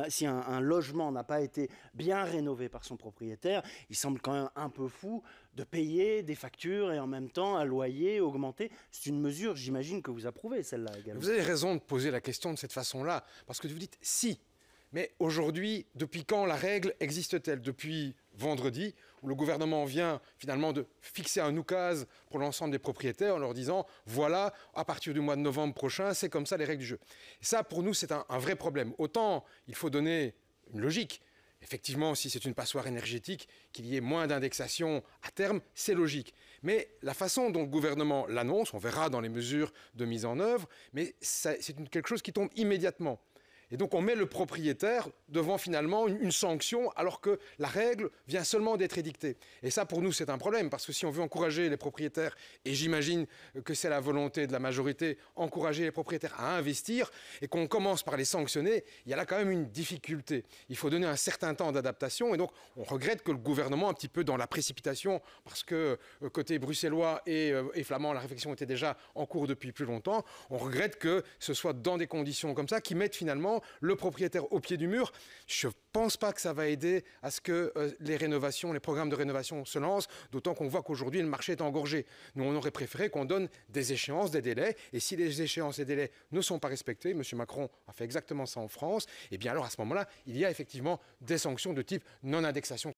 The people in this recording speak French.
Si un logement n'a pas été bien rénové par son propriétaire, il semble quand même un peu fou de payer des factures et en même temps un loyer augmenté. C'est une mesure, j'imagine, que vous approuvez, celle-là également. Vous avez raison de poser la question de cette façon-là, parce que vous dites si. Mais aujourd'hui, depuis quand la règle existe-t-elle? Depuis vendredi, où le gouvernement vient finalement de fixer un oukase pour l'ensemble des propriétaires en leur disant voilà, à partir du mois de novembre prochain, c'est comme ça les règles du jeu. Et ça, pour nous, c'est un vrai problème. Autant il faut donner une logique. Effectivement, si c'est une passoire énergétique, qu'il y ait moins d'indexation à terme, c'est logique. Mais la façon dont le gouvernement l'annonce, on verra dans les mesures de mise en œuvre, mais c'est quelque chose qui tombe immédiatement. Et donc on met le propriétaire devant finalement une sanction alors que la règle vient seulement d'être édictée. Et ça pour nous c'est un problème parce que si on veut encourager les propriétaires, et j'imagine que c'est la volonté de la majorité, encourager les propriétaires à investir et qu'on commence par les sanctionner, il y a là quand même une difficulté. Il faut donner un certain temps d'adaptation et donc on regrette que le gouvernement un petit peu dans la précipitation parce que côté bruxellois et flamand la réflexion était déjà en cours depuis plus longtemps, on regrette que ce soit dans des conditions comme ça qui mettent finalement le propriétaire au pied du mur. Je ne pense pas que ça va aider à ce que les rénovations, les programmes de rénovation se lancent, d'autant qu'on voit qu'aujourd'hui le marché est engorgé. Nous, on aurait préféré qu'on donne des échéances, des délais, et si les échéances et délais ne sont pas respectés, M. Macron a fait exactement ça en France, et bien alors à ce moment-là, il y a effectivement des sanctions de type non-indexation.